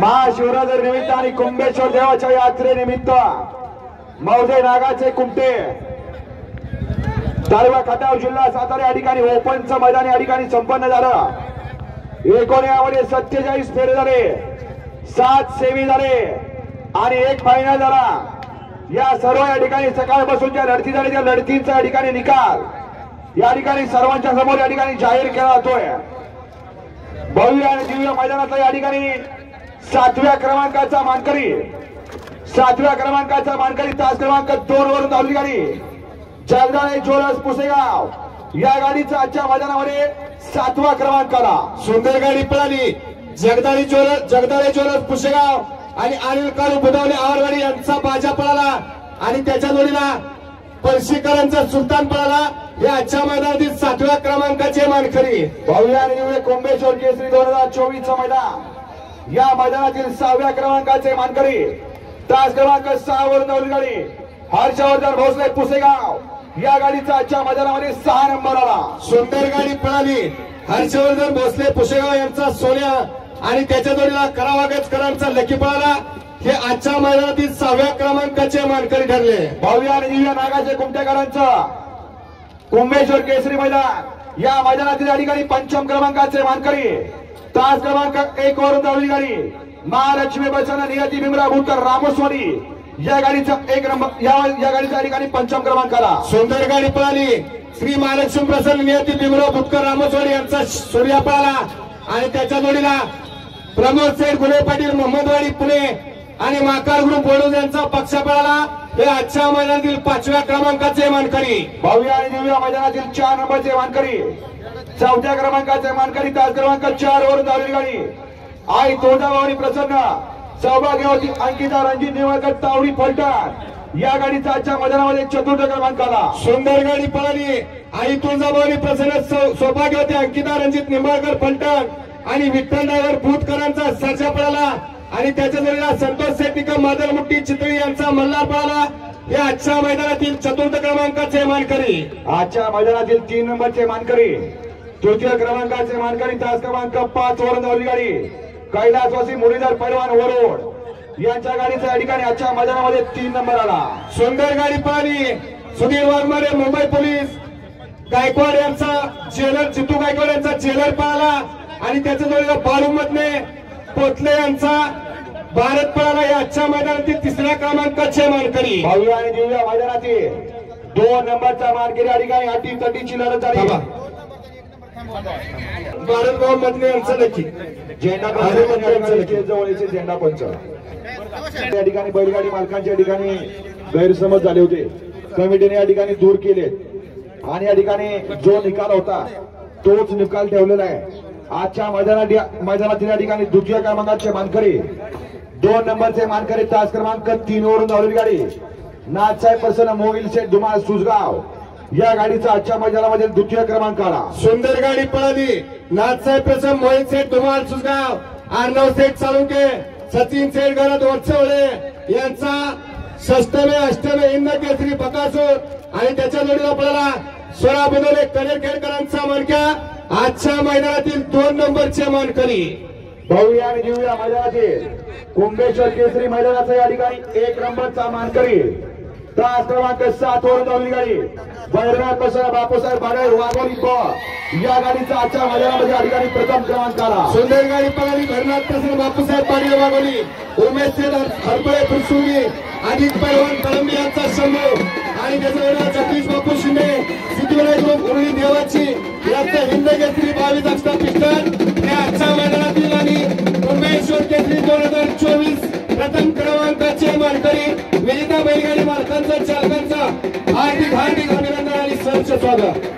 महाशिवरात्री निमित्त आणि कुंभेश्वर देवाच्या यात्रेनिमित्त मौजे नागाचे कुमटे तालुका खटाव जिल्हा सातारा या ठिकाणी ओपनचं मैदान या ठिकाणी संपन्न झालं। 19 47 फेरे झाले, 7 सेमी झाले आणि 1 फायनल झाला। या सर्व या ठिकाणी सकाळपासून ज्या लढती झाली त्या लढतींचा या ठिकाणी निकाल या ठिकाणी सर्वांच्या समोर या ठिकाणी जाहीर केला जातोय। भव्य आणि दिव्य मैदानातला या ठिकाणी 7व्या क्रमांकाचा मानकरी तास क्रमांक 2 वरून धावली गाडी जगदाळे ज्वेलर्स पुसेगाव या गाडीचा आजच्या मैदानामध्ये 7वा क्रमांक आला। सुंदर गाडी पळाली जगदाळे ज्वेलर्स पुसेगाव आणि अनिल काळू बुधावले आवरवाडी यांचा बाजा पळाला आणि त्याच्या जोडीला पळशीकरांचा सुलतान पळाला। या आजच्या मैदानातील 7व्या क्रमांकाचे मानकरी भव्य आणि दिव्य कुंभेश्वर केसरी 2024 चं मैदान या मैदानातील 6व्या क्रमांकाचे मानकरी तास क्रमांक 6 वरून धावली गाडी हर्षवर्धन भोसले पुसेगाव या गाडीचा आजच्या मैदानामध्ये 6 नंबर आला। सुंदर गाडी पळाली हर्षवर्धन भोसले पुसेगाव यांचा सोन्या आणि त्याच्या जोडीला करावागजकरांचा लकी पळाला। हे आजच्या मैदानातील 6व्या क्रमांकाचे मानकरी ठरले। भव्य आणि दिव्य नागाचे कुमटेकरांचं कुंभेश्वर केसरी मैदान या मैदानातील या ठिकाणी 5म क्रमांकाचे मानकरी तास क्रमांक 1 वरून धावली गाडी महालक्ष्मी बसना नियती भीमराव भूतकर रामोसवाडी या गाडीचा 1 नंबर या गाडीचा या ठिकाणी 5म क्रमांक आला। सुंदर गाडी पळाली श्री महालक्ष्मी प्रसन्न नियती भीमराव भूतकर रामोसवाडी यांचा सूर्या पळाला आणि त्याच्या जोडीला प्रमोद सेठ गुले पाटील मोहम्मदवाडी पुणे आणि माकार ग्रुप बोडोज यांचा पक्ष पळाला। हे आजच्या मैदानातील 5व्या क्रमांकाचे मानकरी भव्य आणि दिव्य मैदानातील 4 नंबरचे मानकरी 4थ्या क्रमांकाचे मानकरी तास क्रमांक 4 वरून धावली गाडी आई तोंडाभवानी प्रसन्न सौभाग्यवती अंकिता रणजित निवळकर तावडी फलटण या गाडीचा आजच्या मैदानामध्ये 4र्थ क्रमांक आला। सुंदर गाडी पळाली आई तुळजाभवानी प्रसन्न सौभाग्यवती अंकिता रणजित निंबाळकर फलटण आणि विठ्ठल ड्रायव्हर भूतकरांचा सर्जा पळाला आणि त्याच्या जोडीला संतोष सेठ निकम मादरमुट्टी चितळी यांचा मल्हार पळाला। हे आजच्या मैदानातील 4र्थ क्रमांकाचे मानकरी आजच्या मैदानातील 3 नंबरचे मानकरी 3य क्रमांकाचे मानकरी तास क्रमांक 5 वरून धावली गाडी कैलासवासी मुरलीधर पैलवान वरोड यांच्या गाडीचा या ठिकाणी आजच्या मैदानामध्ये 3 नंबर आला। सुंदर गाडी पळाली सुधीर वाघमारे मुंबई पोलीस गायकवाड यांचा जेलर जितू गायकवाड यांचा जेलर पळाला आणि त्याच्या जोडीला बाळू मधने पोतले यांचा भारत पळाला। या आजच्या मैदानातील 3ऱ्या क्रमांकाचे मानकरी भव्य आणि दिव्य मैदानातील 2 नंबरचा मानकरी या ठिकाणी अटीतटीची लढत झाली। भारतभाऊ मधने यांचा लकी झेंडा जवळचे झेंडा पंच या ठिकाणी बैलगाडी मालकांच्या ठिकाणी गैरसमज झाले होते, कमिटीने या ठिकाणी दूर केले आणि या ठिकाणी जो निकाल होता तोच निकाल ठेवलेला आहे। आजच्या मैदानातील या ठिकाणी 2य क्रमांकाचे मानकरी 2 नंबरचे मानकरी तास क्रमांक 3 वरून धावलेली गाडी नाथसाहेब प्रसन्न मोगिल शेठ धुमाळ सुसगाव या गाडीचा आजच्या मैदानामध्ये 2य क्रमांक आला। सुंदर गाडी पळाली नाथसाहेब प्रसन्न मोहिल शेठ धुमाळ सुसगाव अर्णव शेठ साळुंके सचिन शेठ गरज वरचवळे यांचा 6वे 8वे हिंद केसरी बकासूर आणि त्याच्या जोडीला पळाला सोळा बुधोले कनेरखेडकरांचा मानक्या आजच्या मैदानातील 2 नंबरचे मानकरी भव्य आणि दिव्य मैदानातील कुंभेश्वर केसरी मैदानाचा या ठिकाणी 1 नंबरचा मानकरी तास क्रमांक 7 वरून धावली गाडी बैरनाथ प्रसन्न बापूसाहेब बागळे वाघोली या गाडीचा आजच्या मैदानामध्ये या ठिकाणी 1म क्रमांक आला। सुंदर गाडी पळाली बैरनाथ प्रसन्न बापूसाहेब बागळे वाघोली उमेश शेठ हरपळे फुरसुंगी अजित पैलवान कळंबी यांचा शंभू आणि त्याच्या जगदीश बापू शिंदे सिद्धिविनायक ग्रुप उरळी देवाची यांचा हिंद केसरी 22 अक्षर पिस्टन हे आजच्या मैदानातील आणि कुंभेश्वर केसरी 2024 प्रथम क्रमांकाचे मानकरी विजेता बैलगाडी मालकांचा चालकांचा हार्दिक अभिनंदन आणि सहर्ष स्वागत।